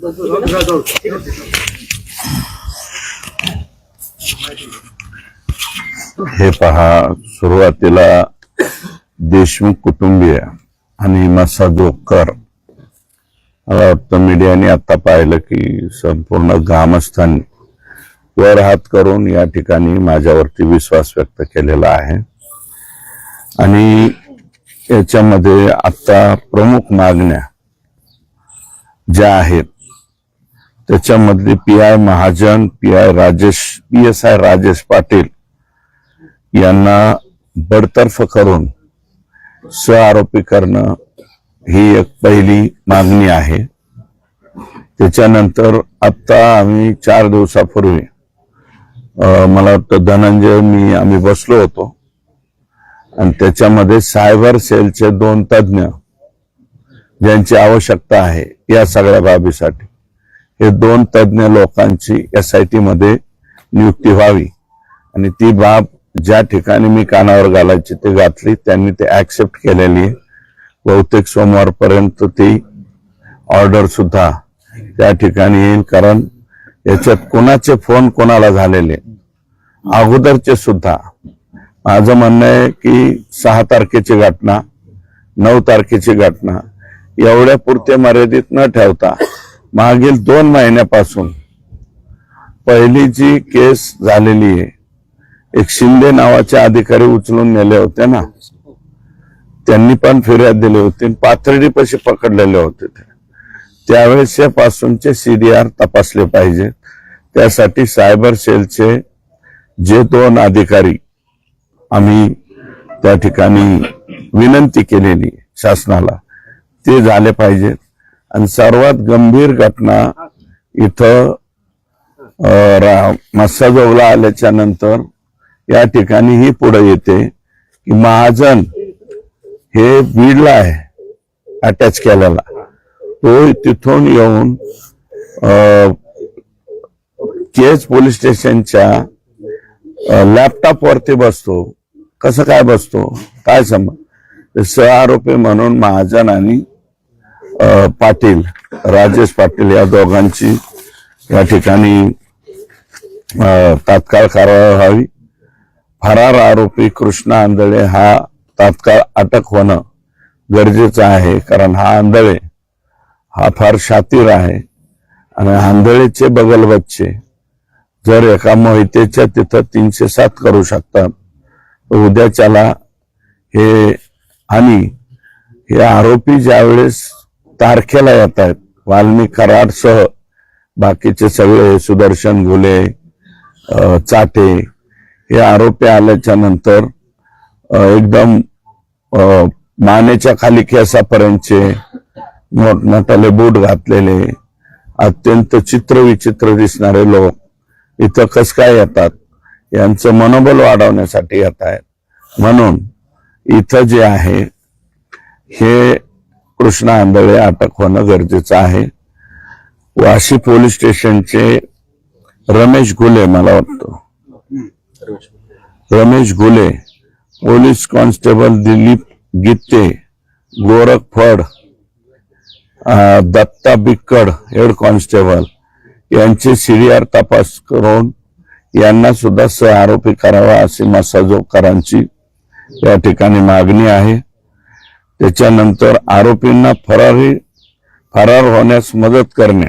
हे पहा, सुरुवातीला देशमुख कुटुंबीय आणि मसा जोकर, मला वाटतं मीडियाने आता पाहिलं की संपूर्ण ग्रामस्थांनी वर हात करून या ठिकाणी माझ्यावरती विश्वास व्यक्त केलेला आहे. आणि याच्यामध्ये आता प्रमुख मागण्या ज्या आहेत त्याच्यामधली PI महाजन, PSI राजेश पाटील यांना बडतर्फ करून आरोपी करणं ही एक पहिली मागणी आहे. त्याच्यानंतर आता आम्ही 4 दिवसापूर्वी मला वाटतं धनंजय आम्ही बसलो होतो आणि त्याच्यामध्ये सायबर सेलचे 2 तज्ञ ज्यांची आवश्यकता आहे या सगळ्या बाबीसाठी, हे 2 तज्ञ लोकांची SIT मध्ये नियुक्ती व्हावी. आणि ती बाब ज्या ठिकाणी मी कानावर घालायची ते घातली, त्यांनी ते ऍक्सेप्ट केलेली आहे. बहुतेक सोमवारपर्यंत ती ऑर्डर सुद्धा त्या ठिकाणी येईल. कारण याच्यात कोणाचे फोन कोणाला झालेले अगोदरचे सुद्धा. माझं म्हणणं आहे की 6 तारखेची घटना, 9 तारखेची घटना एवढ्या पुरते मर्यादित न ठेवता मागील 2 महिन्यापासून पहिली जी केस झालेली आहे, एक शिंदे नावाचे अधिकारी उचलून नेले होते ना, त्यांनी पण फिर्याद दिली होती, पाथर्डीपाशी पकडलेले होते. त्यावेळेस पासूनचे CDR तपासले पाहिजे. त्यासाठी सायबर सेलचे जे 2 अधिकारी आम्ही त्या ठिकाणी विनंती केलेली शासनाला, ते झाले पाहिजेत. आणि सर्वात गंभीर घटना इथं मस्साजोगला आल्याच्या नंतर या ठिकाणी ही पुढे येते की महाजन हे बीडला आहे अटॅच केलेला, तो तिथून येऊन केज पोलीस स्टेशनच्या लॅपटॉप वरती बसतो. कसं काय बसतो, काय संबंध? आरोपी म्हणून महाजन आणि पाटील, राजेश पाटील या दोघांची या ठिकाणी तात्काळ कारवाई व्हावी. फरार आरोपी कृष्णा आंधळे हा तात्काळ अटक होणं गरजेचं आहे. कारण हा आंधळे हा फार शातीर आहे आणि आंधळेचे बगल बच्चे जर एका मोहितेच्या तिथं 307 करू शकतात, तर उद्याच्याला हे. आणि हे आरोपी ज्यावेळेस तारखेला येत आहेत, वाल्मिक कराडसह बाकीचे सगळे सुदर्शन घुले, चाटे हे आरोपी आल्याच्या नंतर एकदम मानेच्या खाली केसापर्यंतचे मोठमोठाले बूट घातलेले अत्यंत चित्रविचित्र दिसणारे लोक इथं कस काय येतात, यांचं मनोबल वाढवण्यासाठी येत आहेत. म्हणून इथं जे आहे हे कृष्णा आंधळे अटक होणं गरजेचं आहे. वाशी पोलीस स्टेशनचे रमेश घुले, मला वाटतं रमेश घुले, पोलीस कॉन्स्टेबल दिलीप गित्ते, गोरख फड, दत्ता बिक्कड हेड कॉन्स्टेबल यांचे CDR तपास करून यांना सुद्धा आरोपी करावा अशी मसाजोगकरांची या ठिकाणी मागणी आहे. त्याच्यानंतर आरोपींना फरार होण्यास मदत करणे,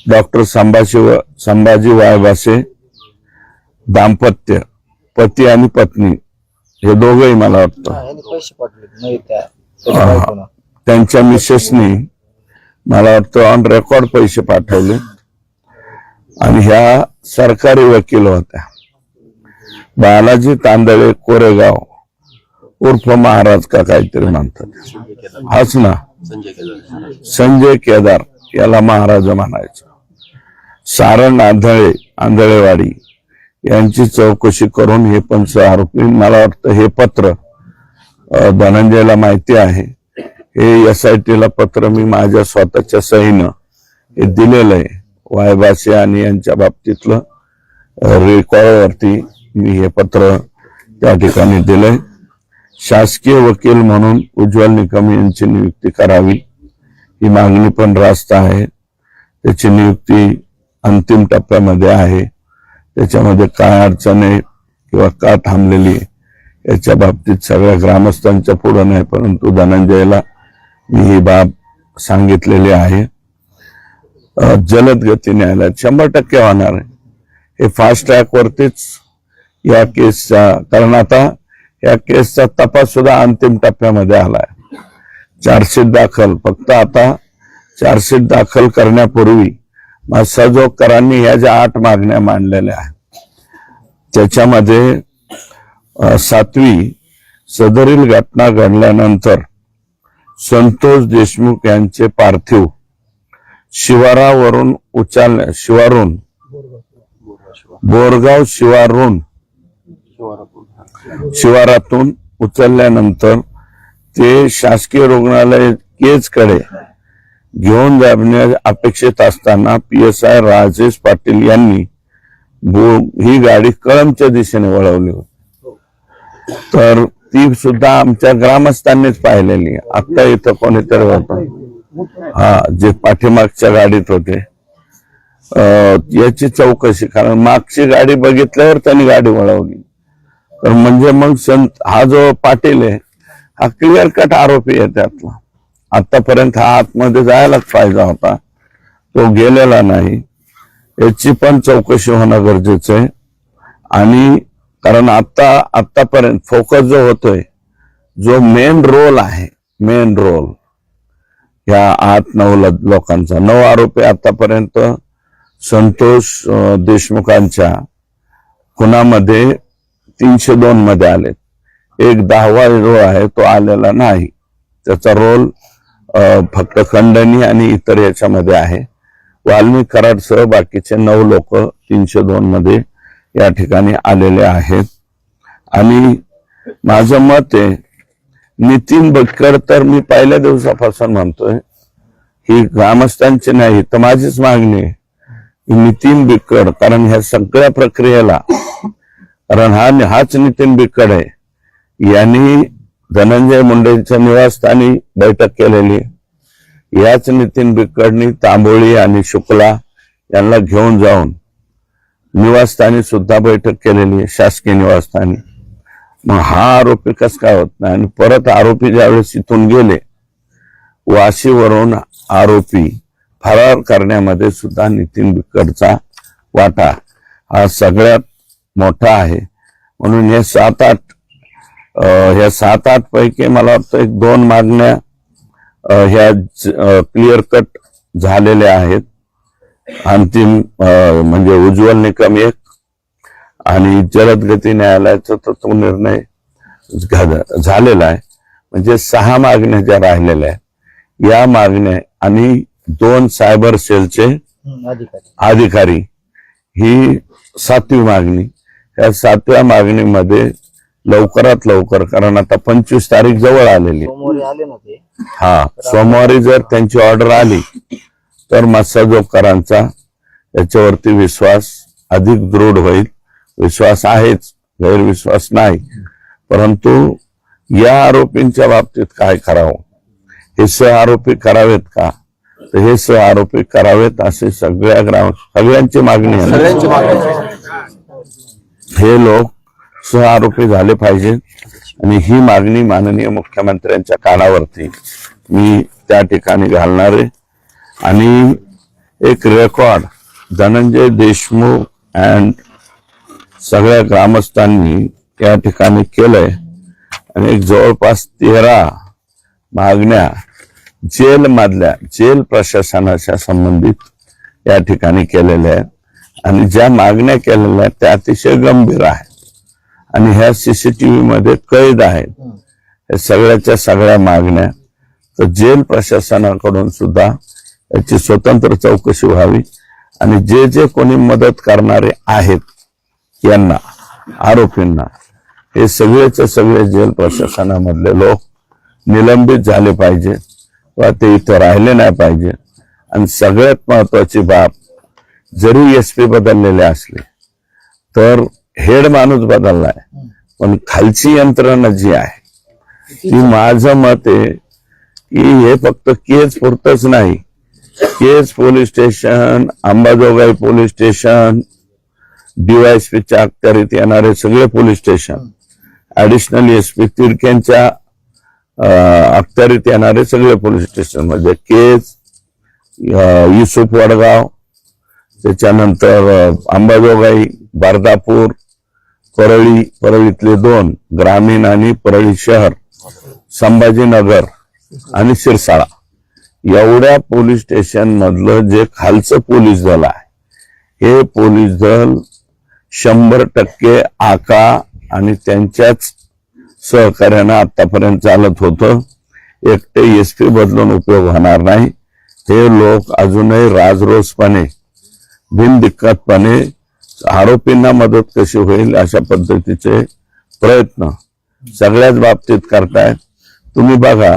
डॉक्टर संभाजी वायबासे दाम्पत्य, पती आणि पत्नी हे दोघेही, मला वाटतं त्यांच्या मिसेसनी मला वाटतं ऑन रेकॉर्ड पैसे पाठवले. आणि ह्या सरकारी वकील होत्या. बालाजी तांदळे कोरेगाव उर्फ महाराज का काहीतरी म्हणतात, हाच ना, संजय केदार, याला महाराज म्हणायचं. सारंग आंधळेवाडी यांची चौकशी करून हे पण आरोपी, मला वाटतं हे पत्र धनंजयला माहिती आहे. हे SIT ला पत्र मी माझ्या स्वतःच्या सहीनं हे दिलेलं आहे. वायबासे आणि यांच्या बाबतीतलं रेकॉर्डवरती मी हे पत्र त्या ठिकाणी दिलंय. शासकीय वकील म्हणून उज्ज्वल निकम यांची नियुक्ती करावी ही मागणी पण रास्त आहे. त्याची नियुक्ती अंतिम टप्प्यामध्ये आहे. त्याच्यामध्ये काय अडचण आहे किंवा का थांबलेली आहे याच्या बाबतीत सगळ्या ग्रामस्थांच्या पुढे नाही, परंतु धनंजयला मी ही बाब सांगितलेली आहे. जलद गती न्यायालयात 100% होणार आहे. हे फास्ट ट्रॅक वरतीच या केसचा, कारण आता या केसचा तपास सुद्धा अंतिम टप्प्यामध्ये आलाय. चार्जशीट दाखल, फक्त आता चार्जशीट दाखल करण्यापूर्वी सहयोगकरांनी ह्या ज्या 8 मागण्या मांडलेल्या आहेत त्याच्यामध्ये 7वी, सदरील घटना घडल्यानंतर संतोष देशमुख यांचे पार्थिव शिवारावरून बोरगाव शिवारातून उचलल्यानंतर ते शासकीय रुग्णालय केजकडे घेऊन जाणे अपेक्षित असताना PSI राजेश पाटील यांनी ही गाडी कळंबच्या दिशेने वळवली होती. तर ती सुद्धा आमच्या ग्रामस्थांनीच पाहिलेली. आता इथं कोणीतरी होतं, जे पाठीमागच्या गाडीत होते, याची चौकशी, कारण मागची गाडी बघितल्यावर त्यांनी गाडी वळवली. तर म्हणजे मग हा जो पाटील आहे हा क्लिअर कट आरोपी आहे त्यातला. आतापर्यंत हा आतमध्ये जायलाच पाहिजे होता, तो गेलेला नाही. याची पण चौकशी होणं गरजेचं आहे. आणि कारण आतापर्यंत फोकस जो होतोय, जो मेन रोल आहे, मेन रोल या 8-9 लोकांचा, 9 आरोपी आतापर्यंत संतोष देशमुखांच्या खुनामध्ये 302 मध्ये आले. एक 10वा रोल आहे तो आलेला नाही. त्याचा रोल फक्त खंडणी आणि इतर याच्यामध्ये आहे. वाल्मिक कराडसह बाकीचे 9 लोक 302 मध्ये या ठिकाणी आलेले आहेत. आणि माझं मत आहे, नितीन बटकर, तर मी पहिल्या दिवसापासून म्हणतोय ही ग्रामस्थांची नाही तर माझीच मागणी आहे, नितीन बिक्कड, कारण ह्या सगळ्या प्रक्रियेला, कारण हाच नितीन बिक्कड आहे, यांनी धनंजय मुंडेंच्या निवासस्थानी बैठक केलेली. याच नितीन बिक्कडनी तांबोळी आणि शुक्ला यांना घेऊन जाऊन निवासस्थानी सुद्धा बैठक केलेली आहे, शासकीय निवासस्थानी. मग हा आरोपी कस काय होत नाही? आणि परत आरोपी ज्यावेळेस इथून गेले, वाशीवरून आरोपी फरार करण्यामध्ये सुद्धा नितीन बिक्कडचा वाटा हा सगळ्यात मोठा आहे. म्हणून हे 7-8 पैकी मला वाटतं 1-2 मागण्या ह्या क्लिअर कट झालेल्या आहेत. अंतिम म्हणजे उज्ज्वल निकम एक आणि जलद गती न्यायालयाचा तो निर्णय झालेला आहे. म्हणजे 6 मागण्या ज्या राहिलेल्या आहेत या मागण्या आणि 2 सायबर सेलचे अधिकारी, ही 7वी मागणी. या 7व्या मागणीमध्ये लवकरात लवकर, कारण आता 25 तारीख जवळ आलेली, सोमवारी जर त्यांची ऑर्डर आली तर मत्स्योद्योगकरांचा याच्यावरती विश्वास अधिक दृढ होईल. विश्वास आहेच, गैरविश्वास नाही. परंतु या आरोपींच्या बाबतीत काय करावं, हे सह-आरोपी करावेत का, तर हे सह-आरोपी करावेत असे सगळ्यांची मागणी आहे. हे लोक सह-आरोपी झाले पाहिजेत. आणि ही मागणी माननीय मुख्यमंत्र्यांच्या कानावरती मी त्या ठिकाणी घालणार आहे. आणि एक रेकॉर्ड धनंजय देशमुख अँड सगळ्या ग्रामस्थांनी या ठिकाणी केलंय. आणि एक जवळपास 13 मागण्या जेल प्रशासनाच्या संबंधित या ठिकाणी केलेल्या आहेत. आणि ज्या मागण्या केलेल्या आहेत त्या अतिशय गंभीर आहेत आणि ह्या CCTV मध्ये कैद आहेत. हे सगळ्याच्या सगळ्या मागण्या, तर जेल प्रशासनाकडून सुद्धा याची स्वतंत्र चौकशी व्हावी. आणि जे कोणी मदत करणारे आहेत यांना, आरोपींना, हे सगळेचे सगळे जेल प्रशासनामधले लोक निलंबित झाले पाहिजे वा ते इथं राहिले नाही पाहिजे. आणि सगळ्यात महत्वाची बाब, जरी SP बदललेले असले तर हेड माणूस बदललाय, पण खालची यंत्रणा जी आहे ती, माझं मत आहे की हे फक्त केस पुरतच नाही Kaij police station, Ambajogai police station, DYSPच्या अखत्यारीत येणारे सगळे पोलीस स्टेशन, ऍडिशनल SP तिडक्यांच्या अखत्यारीत येणारे सगळे पोलीस स्टेशन म्हणजे केज, युसुफ वडगाव, त्याच्यानंतर अंबाजोगाई, बारदापूर, परळीतले 2 ग्रामीण आणि परळी शहर, संभाजीनगर आणि शिरसाळा एवढ्या पोलीस स्टेशन मधलं जे खालचं पोलीस दल आहे हे पोलीस दल 100% आका आणि त्यांच्याच सहकार्यानं आतापर्यंत चालत होतं. एकटे SP बदलून उपयोग होणार नाही. हे लोक अजूनही राजरोसपणे बिनदिक्कतपणे आरोपींना मदत कशी होईल अशा पद्धतीचे प्रयत्न सगळ्याच बाबतीत करतायत. तुम्ही बघा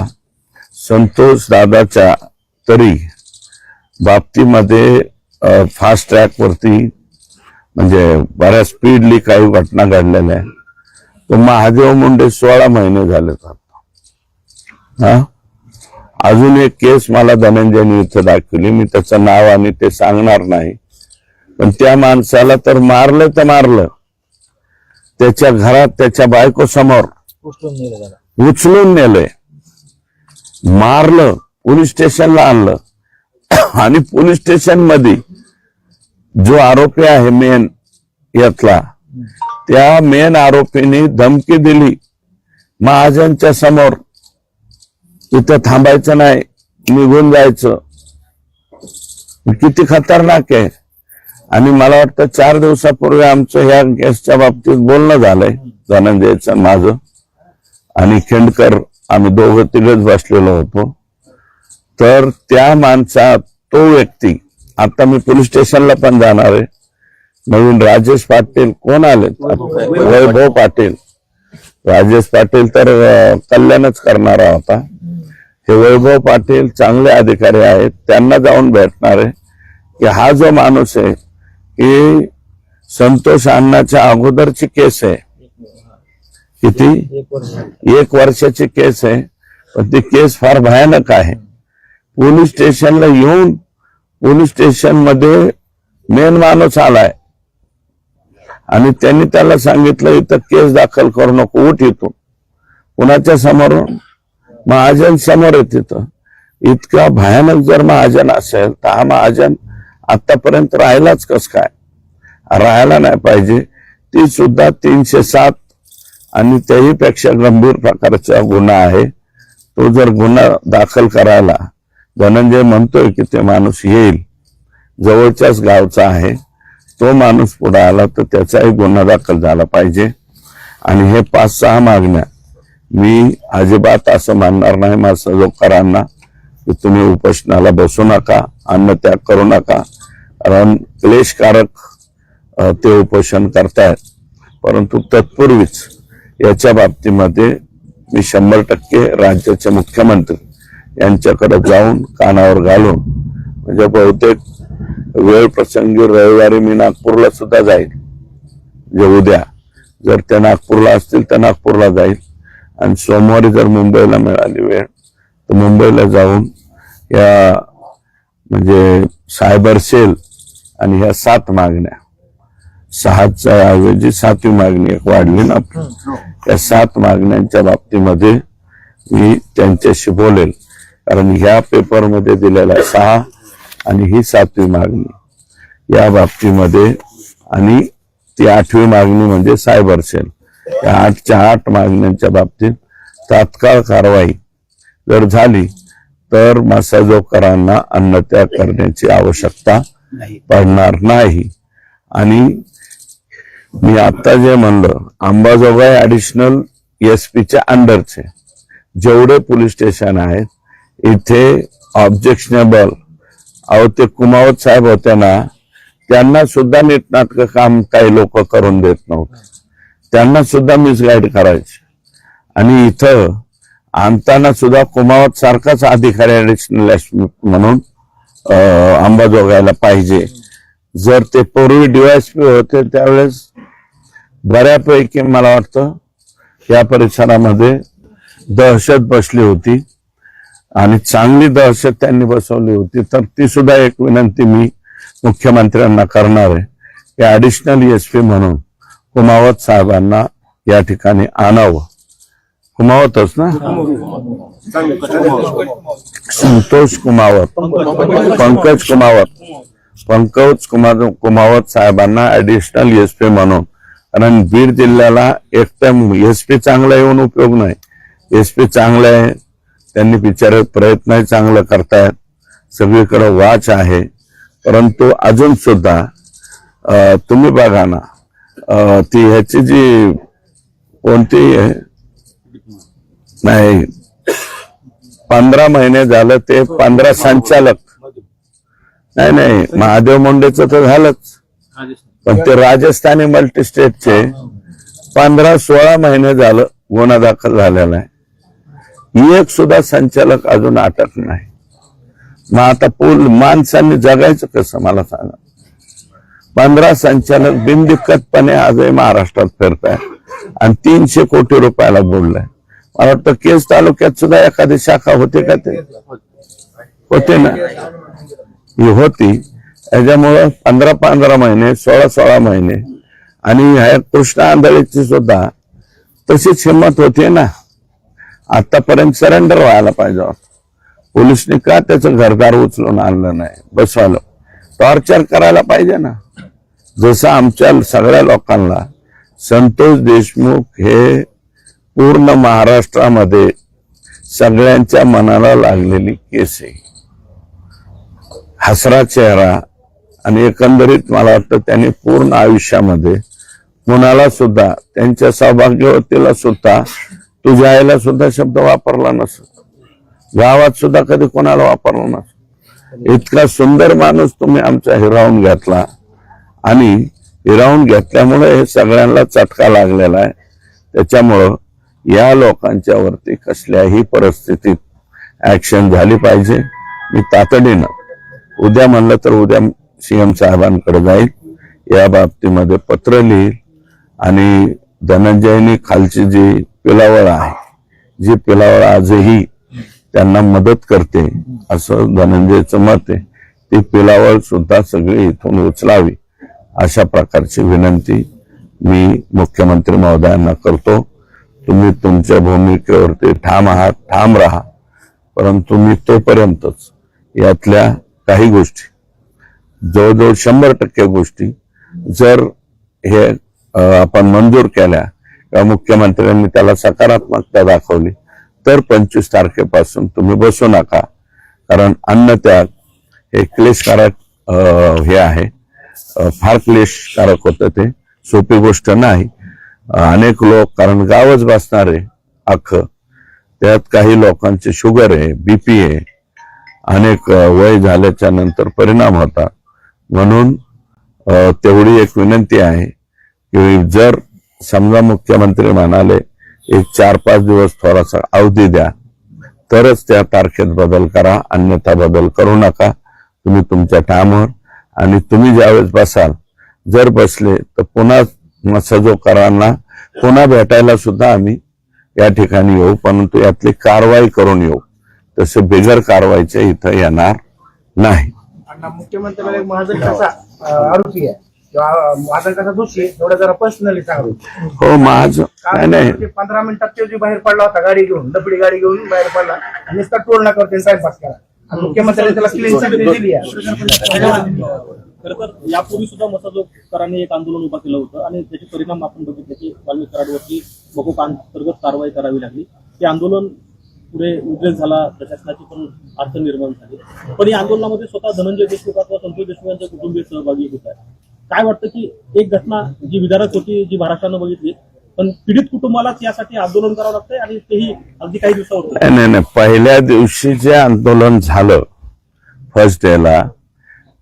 संतोष दादाच्या तरी बाबतीमध्ये फास्ट ट्रॅक वरती म्हणजे बऱ्याच स्पीडली काही घटना घडलेल्या आहेत. तो महादेव मुंडे 16 महिने झाले हा. अजून एक केस मला धनंजयनी इथं दाखवली, मी त्याचं नाव आणि ते सांगणार नाही, पण त्या माणसाला तर मारलं त्याच्या घरात त्याच्या बायको समोर उचलून नेलंय, मारलं, पोलीस स्टेशनला आणलं आणि पोलीस स्टेशन मध्ये जो आरोपी आहे मेन यातला त्या मेन आरोपीने धमकी दिली महाजनच्या समोर, इथं थांबायचं नाही, निघून जायचं. किती खतरनाक आहे. आणि मला वाटतं 4 दिवसापूर्वी आमचं ह्या केसच्या बाबतीत बोलणं झालंय धनंजयचं माझं आणि खेंडकर, आम्ही 2-3 बसलेलो होतो. तर त्या माणसा तो व्यक्ती, आता मी पोलीस स्टेशनला पण जाणार आहे, नवीन राजेश पाटील कोण आले, वैभव पाटील, राजेश पाटील तर कल्याणच करणारा होता, हे वैभव पाटील चांगले अधिकारी आहेत, त्यांना जाऊन भेटणार आहे की हा जो माणूस आहे की संतोष अण्णाच्या अगोदरची केस आहे, किती 1 वर्षाची केस आहे, पण ती केस फार भयानक आहे. पोलीस स्टेशनला येऊन पोलीस स्टेशन मध्ये मेन माणूस आलाय आणि त्यांनी त्याला सांगितलं इथं केस दाखल करू नको, उठ इथून. कुणाच्या समोर? महाजन समोर आहे. तिथं इतका भयानक जर महाजन असेल तर हा महाजन आतापर्यंत राहिलाच कस काय? राहायला नाही पाहिजे. ती सुद्धा 307 आणि त्याही पेक्षा गंभीर प्रकारचा गुन्हा आहे. तो जर गुन्हा दाखल करायला धनंजय म्हणतोय की ते माणूस येईल, जवळच्याच गावचा आहे, तो माणूस पुढे आला तर त्याचाही गुन्हा दाखल झाला पाहिजे. आणि हे 5-6 मागण्या मी अजिबात असं मानणार नाही माझ्या सहकाऱ्यांना की तुम्ही उपोषणाला बसू नका, अन्नत्याग करू नका, कारण क्लेशकारक ते उपोषण करतायत. परंतु तत्पूर्वीच याच्या बाबतीमध्ये मी 100% राज्याचे मुख्यमंत्री यांच्याकडे जाऊन कानावर घालून, म्हणजे बहुतेक वेळ प्रसंगी रविवारी मी नागपूरला सुद्धा जाईल, जे उद्या जर ते नागपूरला असतील तर नागपूरला जाईल आणि सोमवारी जर मुंबईला मिळाली वेळ तर मुंबईला जाऊन या म्हणजे सायबर सेल आणि ह्या 7 मागण्या, 6च्या ऐवजी 7वी मागणी एक वाढली ना, या 7 मागण्यांच्या बाबतीमध्ये मी त्यांच्याशी बोलेल. कारण ह्या पेपरमध्ये दिलेला 6 आणि ही 7वी मागणी या बाबतीमध्ये आणि ती 8वी मागणी म्हणजे सायबर सेल, या 8च्या 8 मागण्यांच्या बाबतीत तात्काळ कारवाई जर झाली तर मसाजोकरांना अन्नत्याग करण्याची आवश्यकता पडणार नाही. आणि मी आता जे म्हणलं, अंबाजोगाई ऍडिशनल SP अंडरचे जेवढे पोलीस स्टेशन आहेत इथे ऑब्जेक्शनेबल, अहो ते कुमावत साहेब होते ना, त्यांना सुद्धा नीटनाटक काम काही लोक करून देत नव्हते, त्यांना सुद्धा मिसगाईड करायचे. आणि इथं आणताना सुद्धा कुमावत सारखाच अधिकारी ऍडिशनल SP म्हणून अंबाजोगाईला पाहिजे. जर ते पूर्वी DYSP होते त्यावेळेस बऱ्यापैकी मला वाटतं या परिसरामध्ये दहशत बसली होती आणि चांगली दहशत त्यांनी बसवली होती. तर ती सुद्धा एक विनंती मी मुख्यमंत्र्यांना करणार आहे की ऍडिशनल एसपी म्हणून कुमावत साहेबांना या ठिकाणी आणावं. कुमावतच ना, संतोष कुमावत, पंकज कुमावत साहेबांना ऍडिशनल एसपी म्हणून. कारण बीड जिल्ह्याला एकदम एसपी चांगला येऊन उपयोग नाही. एसपी चांगला आहे, त्यांनी बिचारे प्रयत्न चांगलं करतायत, सगळीकडे वाच आहे. परंतु अजून सुद्धा तुम्ही बघा ना, ती ह्याची जी कोणती नाही, 15 महिने झालं ते 15 संचालक नाही महादेव मुंडेचं तर झालंच, पण ते राजस्थानी मल्टीस्टेटचे 15-16 महिने झालं गुन्हा दाखल झालेला आहे. एक सुद्धा संचालक अजून अटक नाही. मग आता माणसांनी जगायचं कसं मला सांगा. 15 संचालक बिनदिक्कतपणे आजही महाराष्ट्रात फिरताय आणि 300 कोटी रुपयाला बोललाय. मला वाटतं केस तालुक्यात सुद्धा एखादी शाखा होते का? ते होते ना, ही होती. त्याच्यामुळं 15-15 महिने, 16-16 महिने. आणि ह्या कृष्णा आंधळीची सुद्धा तशीच हिंमत होती ना. आतापर्यंत सरेंडर व्हायला पाहिजे होतं. पोलिसने का त्याचं घरदार उचलून आणलं नाही, बसवलं? टॉर्चर करायला पाहिजे ना. जसं आमच्या सगळ्या लोकांना संतोष देशमुख हे पूर्ण महाराष्ट्रामध्ये सगळ्यांच्या मनाला लागलेली केस आहे, हसरा चेहरा. आणि एकंदरीत मला वाटतं त्यांनी पूर्ण आयुष्यामध्ये कुणाला सुद्धा, त्यांच्या सौभाग्यवतीला सुद्धा, तुझ्या आईला सुद्धा शब्द वापरला नसतो, गावात सुद्धा कधी कोणाला वापरला नसतो. इतका सुंदर माणूस तुम्ही आमचा हिरावून घेतला आणि हिरावून घेतल्यामुळे हे सगळ्यांना चटका लागलेला आहे. त्याच्यामुळं या लोकांच्या वरती कसल्याही परिस्थितीत ऍक्शन झाली पाहिजे. मी तातडीनं उद्या म्हणलं तर उद्या सीएम साहेबांकडे जाईल, या बाबतीमध्ये पत्र लिहिल. आणि धनंजयनी खालची जी पिलावळ आहे, जी पिलावळ आजही त्यांना मदत करते असं धनंजयचं मत आहे, ती पिलावळ सुद्धा सगळी इथून उचलावी अशा प्रकारची विनंती मी मुख्यमंत्री महोदयांना करतो. तुम्ही तुमच्या भूमिकेवरती ठाम आहात, ठाम राहा. परंतु मी तोपर्यंतच यातल्या काही गोष्टी, जवळजवळ 100% गोष्टी जर हे आपण मंजूर केल्या किंवा मुख्यमंत्र्यांनी त्याला सकारात्मकता दाखवली तर 25 तारखेपासून तुम्ही बसू नका. कारण अन्नत्याग हे क्लेशकारक हे आहे, फार क्लेशकारक होतं, ते सोपी गोष्ट नाही. अनेक लोक, कारण गावच बसणारे अख्खं, त्यात काही लोकांचे शुगर आहे, बीपी आहे, अनेक वय झाल्याच्या नंतर परिणाम होतात. म्हणून तेवढी एक विनंती आहे की जर समजा मुख्यमंत्री म्हणाले एक 4-5 दिवस थोडासा अवधी द्या तरच त्या तारखेत बदल करा, अन्यथा बदल करू नका. तुम्ही तुमच्या ठामवर. आणि तुम्ही ज्यावेळेस बसाल, जर बसले तर पुन्हा सजोकरांना पुन्हा भेटायला सुद्धा आम्ही या ठिकाणी येऊ, परंतु यातली कारवाई करून येऊ. तसे बिगर कारवाईचे इथं येणार नाही. मुख्यमंत्र्याला एक महाजन कसा आरोपी आहे किंवा महाजन कसा दोषी आहे एवढं जरा पर्सनली सांगू. हो, माझं नाही. 15 मिनिटात ते बाहेर पडला होता, गाडी घेऊन, डबडी गाडी घेऊन बाहेर पडला आणि नुसता टोल नाका करते, सायपास करा. मुख्यमंत्र्यांनी त्याला क्लीन चिट दिली आहे. खरं तर यापूर्वी सुद्धा मसाजोगकरांनी एक आंदोलन उभा केलं होतं आणि त्याचे परिणाम आपण बघितले की वाल्मिक कराडवरती अंतर्गत कारवाई करावी लागली. ते आंदोलन पुढे उद्रेक झाला, प्रशासनाची पण अडचण निर्माण झाली. पण या आंदोलनामध्ये स्वतः धनंजय देशमुख अथवा संतोष देशमुख यांचे कुटुंबीय सहभागी होत आहे. काय वाटतं की एक घटना जी विदारक होती, जी महाराष्ट्रानं बघितली, पण पीडित कुटुंबालाच यासाठी आंदोलन करावं लागतंय आणि तेही अगदी काही दिवसावर. नाही, पहिल्या दिवशी जे आंदोलन झालं फर्स्ट डेला,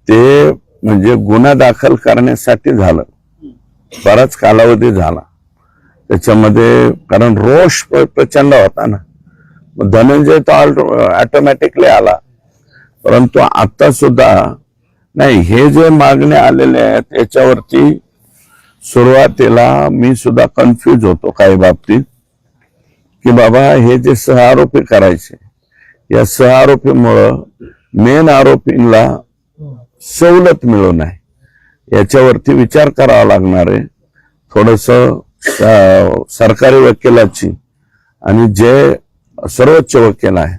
ते म्हणजे गुन्हा दाखल करण्यासाठी झालं. बराच कालावधी झाला त्याच्यामध्ये, कारण रोष प्रचंड होता ना. धनंजय तो ऑटोमॅटिकली आला. परंतु आता सुद्धा नाही, हे जे मागणे आलेले आहेत याच्यावरती सुरुवातीला मी सुद्धा कन्फ्यूज होतो काही बाबतीत की बाबा हे जे सहआरोपी करायचे या सहआरोपीमुळं मेन आरोपींना सवलत मिळू नये याच्यावरती विचार करावा लागणार आहे. थोडस सरकारी वकिलाची आणि जे सर्वोच्च वकील आहे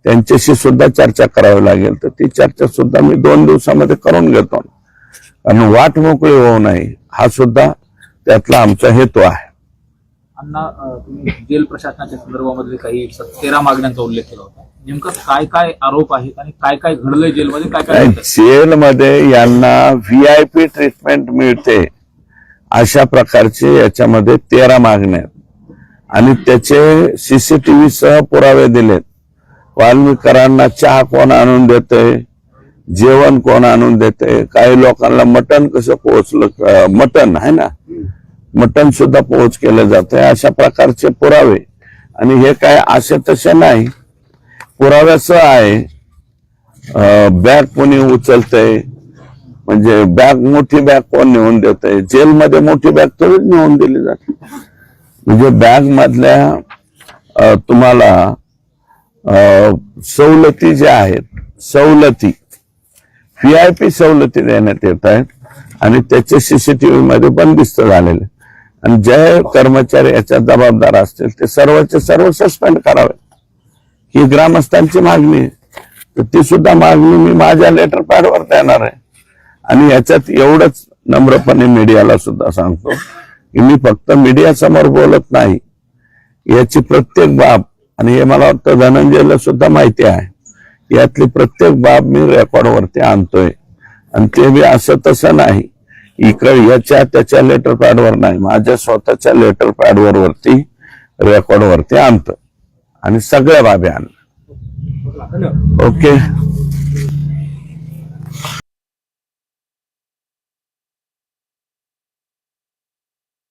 त्यांच्याशी सुद्धा चर्चा करावी लागेल. तर ती चर्चा सुद्धा मी 2 दिवसामध्ये करून घेतो, कारण वाट मोकळी होऊ नये हा सुद्धा त्यातला आमचा हेतू आहे. अण्णा, तुम्ही जेल प्रशासनाच्या संदर्भामध्ये काही 13 मागण्यांचा उल्लेख केला होता. नेमकं काय काय आरोप आहेत आणि काय काय घडलंय जेलमध्ये, काय काय घडतंय? जेलमध्ये यांना VIP ट्रीटमेंट मिळते अशा प्रकारचे याच्यामध्ये 13 मागण्या आहेत आणि त्याचे CCTV सह पुरावे दिलेत. वाल्मीकरांना चहा कोण आणून देतंय, जेवण कोण आणून देतंय, काही लोकांना मटण कसं पोहोचलं, मटण आहे ना, मटण सुद्धा पोहोच केलं जातंय, अशा प्रकारचे पुरावे. आणि हे काय असे तसे नाही, पुराव्याचं आहे. बॅग कोणी उचलतंय, म्हणजे बॅग, मोठी बॅग कोण नेऊन देतंय, जेलमध्ये मोठी बॅग थोडीच नेऊन दिली जाते. म्हणजे बॅग मधल्या तुम्हाला सवलती ज्या आहेत, सवलती VIP सवलती देण्यात येत आहेत आणि त्याचे CCTV मध्ये बंदिस्त झालेले. आणि जे कर्मचारी याच्यात जबाबदार असतील ते सर्वचे सर्व सस्पेंड करावे, ही ग्रामस्थांची मागणी आहे. तर ती सुद्धा मागणी मी माझ्या लेटर पॅडवर देणार आहे. आणि याच्यात एवढंच नम्रपणे मीडियाला सुद्धा सांगतो की मी फक्त मीडिया समोर बोलत नाही, याची प्रत्येक बाब, आणि हे मला वाटतं धनंजयला सुद्धा माहिती आहे, यातली प्रत्येक बाब मी रेकॉर्डवरती आणतोय. आणि ते बी असं तसं नाही, इकडे याच्या त्याच्या लेटर पॅडवर नाही, माझ्या स्वतःच्या लेटर पॅडवर वरती रेकॉर्डवरती आणतो आणि सगळ्या बाबी आणल्या. ओके.